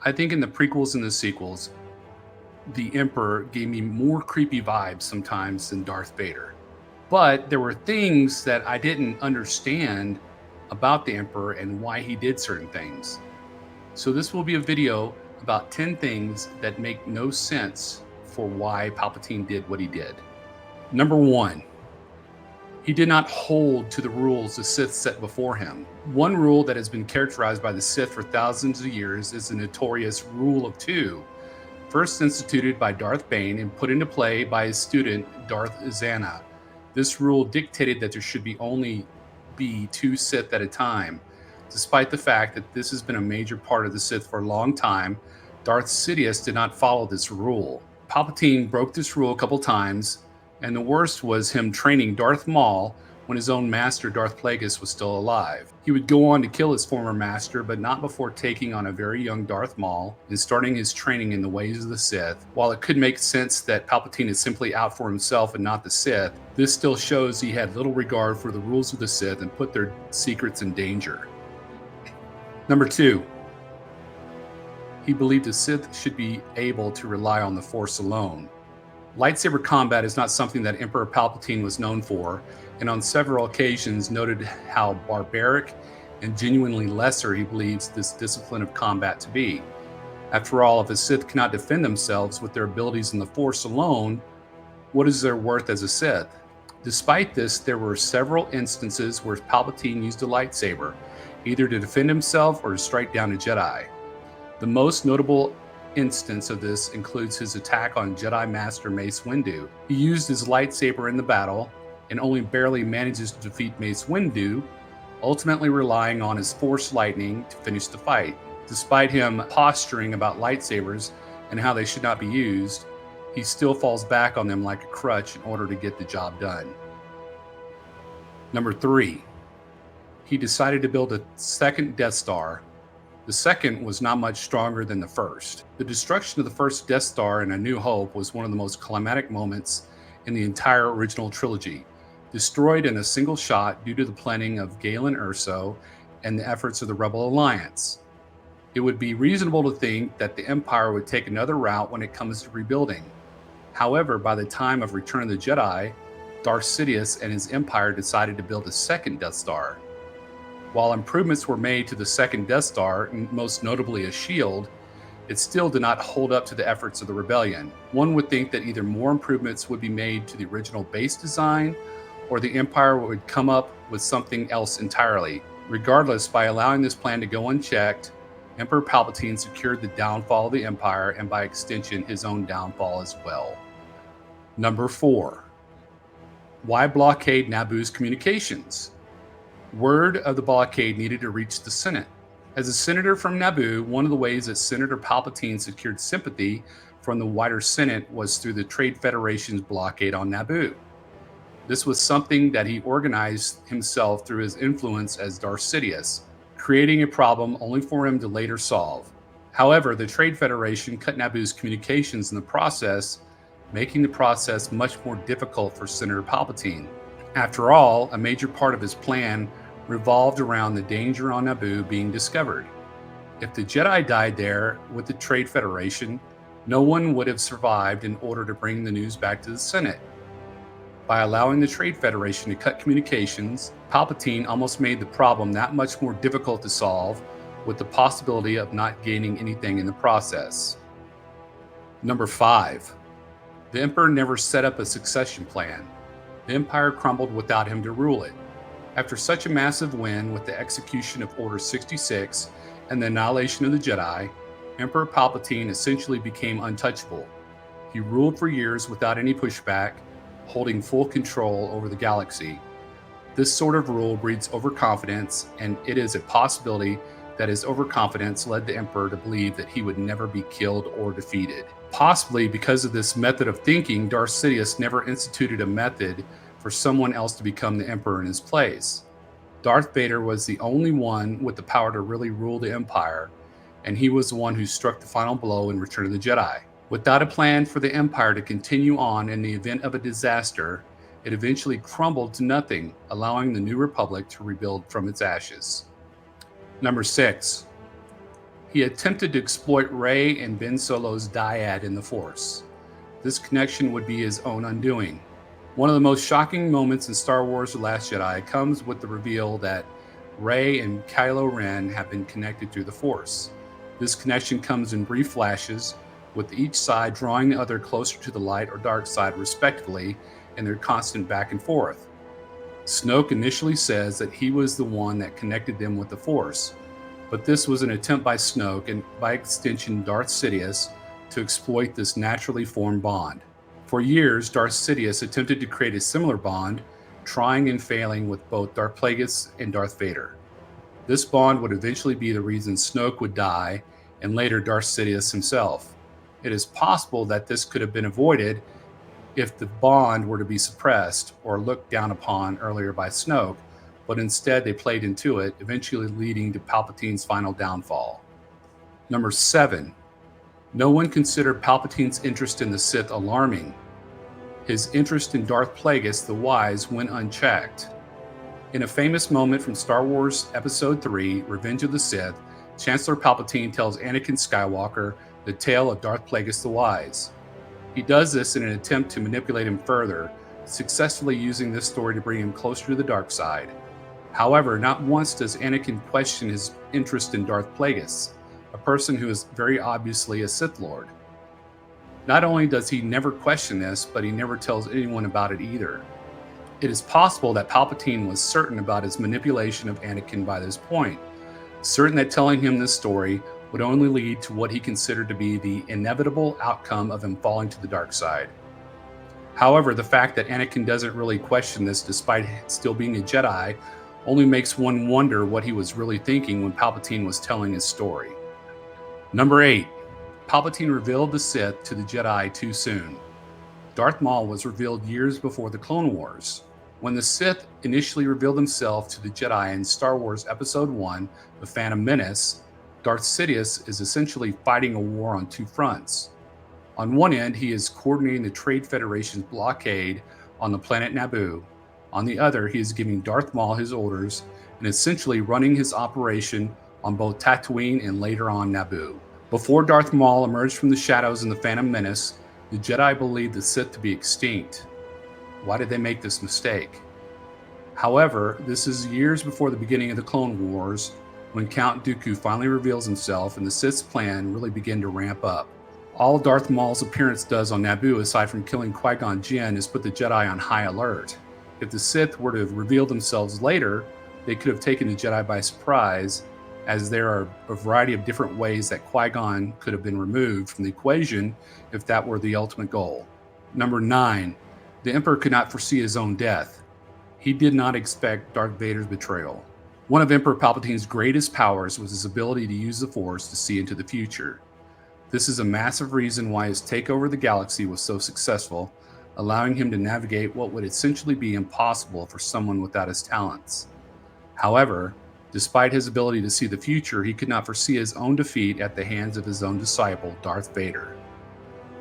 I think in the prequels and the sequels, the Emperor gave me more creepy vibes sometimes than Darth Vader. But there were things that I didn't understand about the Emperor and why he did certain things. So this will be a video about 10 things that make no sense for why Palpatine did what he did. Number 1, he did not hold to the rules the Sith set before him. One rule that has been characterized by the Sith for thousands of years is the notorious Rule of Two, first instituted by Darth Bane and put into play by his student Darth Zana. This rule dictated that there should only be 2 Sith at a time. Despite the fact that this has been a major part of the Sith for a long time, Darth Sidious did not follow this rule. Palpatine broke this rule a couple times, and the worst was him training Darth Maul when his own master Darth Plagueis was still alive. He would go on to kill his former master, but not before taking on a very young Darth Maul and starting his training in the ways of the Sith. While it could make sense that Palpatine is simply out for himself and not the Sith, this still shows he had little regard for the rules of the Sith and put their secrets in danger. Number 2, he believed the Sith should be able to rely on the Force alone. Lightsaber combat is not something that Emperor Palpatine was known for, and on several occasions noted how barbaric and genuinely lesser he believes this discipline of combat to be. After all, if a Sith cannot defend themselves with their abilities in the Force alone, what is their worth as a Sith? Despite this, there were several instances where Palpatine used a lightsaber, either to defend himself or to strike down a Jedi. The most notable instance of this includes his attack on Jedi Master Mace Windu. He used his lightsaber in the battle and only barely manages to defeat Mace Windu, ultimately relying on his Force lightning to finish the fight. Despite him posturing about lightsabers and how they should not be used, he still falls back on them like a crutch in order to get the job done. Number 3, he decided to build a second Death Star. The second was not much stronger than the first. The destruction of the first Death Star in A New Hope was one of the most climatic moments in the entire original trilogy, destroyed in a single shot due to the planning of Galen Erso and the efforts of the Rebel Alliance. It would be reasonable to think that the Empire would take another route when it comes to rebuilding. However, by the time of Return of the Jedi, Darth Sidious and his Empire decided to build a second Death Star. While improvements were made to the second Death Star, most notably a shield, it still did not hold up to the efforts of the rebellion. One would think that either more improvements would be made to the original base design, or the Empire would come up with something else entirely. Regardless, by allowing this plan to go unchecked, Emperor Palpatine secured the downfall of the Empire and by extension his own downfall as well. Number 4, why blockade Naboo's communications? Word of the blockade needed to reach the Senate. As a senator from Naboo, one of the ways that Senator Palpatine secured sympathy from the wider Senate was through the Trade Federation's blockade on Naboo. This was something that he organized himself through his influence as Darth Sidious, creating a problem only for him to later solve. However, the Trade Federation cut Naboo's communications in the process, making the process much more difficult for Senator Palpatine. After all, a major part of his plan revolved around the danger on Naboo being discovered. If the Jedi died there with the Trade Federation, no one would have survived in order to bring the news back to the Senate. By allowing the Trade Federation to cut communications, Palpatine almost made the problem that much more difficult to solve, with the possibility of not gaining anything in the process. Number 5, the Emperor never set up a succession plan. The Empire crumbled without him to rule it. After such a massive win with the execution of Order 66 and the annihilation of the Jedi, Emperor Palpatine essentially became untouchable. He ruled for years without any pushback, holding full control over the galaxy. This sort of rule breeds overconfidence, and it is a possibility that his overconfidence led the Emperor to believe that he would never be killed or defeated. Possibly because of this method of thinking, Darth Sidious never instituted a method for someone else to become the Emperor in his place. Darth Vader was the only one with the power to really rule the Empire, and he was the one who struck the final blow in Return of the Jedi. Without a plan for the Empire to continue on in the event of a disaster, it eventually crumbled to nothing, allowing the New Republic to rebuild from its ashes. Number 6. He attempted to exploit Rey and Ben Solo's dyad in the Force. This connection would be his own undoing. One of the most shocking moments in Star Wars The Last Jedi comes with the reveal that Rey and Kylo Ren have been connected through the Force. This connection comes in brief flashes, with each side drawing the other closer to the light or dark side respectively in their constant back and forth. Snoke initially says that he was the one that connected them with the Force, but this was an attempt by Snoke, and by extension Darth Sidious, to exploit this naturally formed bond. For years, Darth Sidious attempted to create a similar bond, trying and failing with both Darth Plagueis and Darth Vader. This bond would eventually be the reason Snoke would die, and later Darth Sidious himself. It is possible that this could have been avoided if the bond were to be suppressed or looked down upon earlier by Snoke, but instead they played into it, eventually leading to Palpatine's final downfall. Number 7. No one considered Palpatine's interest in the Sith alarming. His interest in Darth Plagueis the Wise went unchecked. In a famous moment from Star Wars Episode 3, Revenge of the Sith, Chancellor Palpatine tells Anakin Skywalker the tale of Darth Plagueis the Wise. He does this in an attempt to manipulate him further, successfully using this story to bring him closer to the dark side. However, not once does Anakin question his interest in Darth Plagueis, a person who is very obviously a Sith Lord. Not only does he never question this, but he never tells anyone about it either. It is possible that Palpatine was certain about his manipulation of Anakin by this point, certain that telling him this story would only lead to what he considered to be the inevitable outcome of him falling to the dark side. However, the fact that Anakin doesn't really question this despite still being a Jedi only makes one wonder what he was really thinking when Palpatine was telling his story. Number 8. Palpatine revealed the Sith to the Jedi too soon. Darth Maul was revealed years before the Clone Wars. When the Sith initially revealed themselves to the Jedi in Star Wars Episode 1, The Phantom Menace, Darth Sidious is essentially fighting a war on two fronts. On one end, he is coordinating the Trade Federation's blockade on the planet Naboo. On the other, he is giving Darth Maul his orders and essentially running his operation on both Tatooine and later on Naboo. Before Darth Maul emerged from the shadows in The Phantom Menace, the Jedi believed the Sith to be extinct. Why did they make this mistake? However, this is years before the beginning of the Clone Wars, when Count Dooku finally reveals himself and the Sith's plan really begin to ramp up. All Darth Maul's appearance does on Naboo, aside from killing Qui-Gon Jinn, is put the Jedi on high alert. If the Sith were to have revealed themselves later, they could have taken the Jedi by surprise, as there are a variety of different ways that Qui-Gon could have been removed from the equation if that were the ultimate goal. Number 9. The Emperor could not foresee his own death. He did not expect Darth Vader's betrayal. One of Emperor Palpatine's greatest powers was his ability to use the Force to see into the future. This is a massive reason why his takeover of the galaxy was so successful, allowing him to navigate what would essentially be impossible for someone without his talents. However, despite his ability to see the future, he could not foresee his own defeat at the hands of his own disciple, Darth Vader.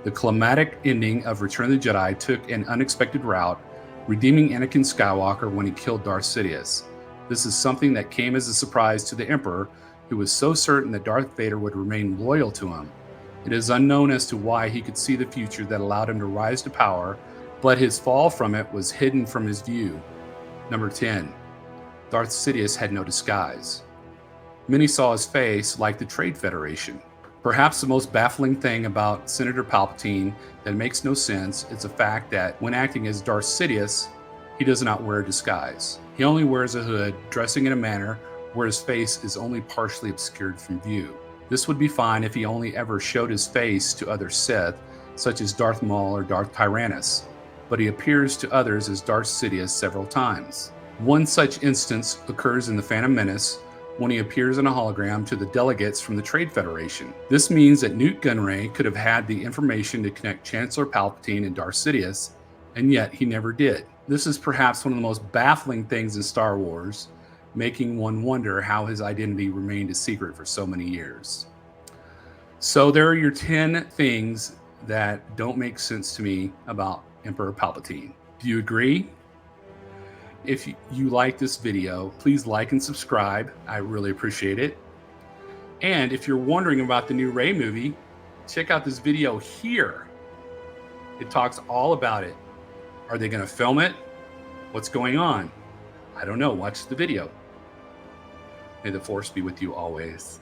The climactic ending of Return of the Jedi took an unexpected route, redeeming Anakin Skywalker when he killed Darth Sidious. This is something that came as a surprise to the Emperor, who was so certain that Darth Vader would remain loyal to him. It is unknown as to why he could see the future that allowed him to rise to power, but his fall from it was hidden from his view. Number 10. Darth Sidious had no disguise. Many saw his face like the Trade Federation. Perhaps the most baffling thing about Senator Palpatine that makes no sense is the fact that when acting as Darth Sidious, he does not wear a disguise. He only wears a hood, dressing in a manner where his face is only partially obscured from view. This would be fine if he only ever showed his face to other Sith, such as Darth Maul or Darth Tyrannus, but he appears to others as Darth Sidious several times. One such instance occurs in The Phantom Menace, when he appears in a hologram to the delegates from the Trade Federation. This means that Newt Gunray could have had the information to connect Chancellor Palpatine and Darth Sidious, and yet he never did. This is perhaps one of the most baffling things in Star Wars, making one wonder how his identity remained a secret for so many years. So there are your 10 things that don't make sense to me about Emperor Palpatine. Do you agree? If you like this video, please like and subscribe. I really appreciate it. And if you're wondering about the new Rey movie, check out this video here. It talks all about it. Are they going to film it? What's going on? I don't know. Watch the video. May the Force be with you always.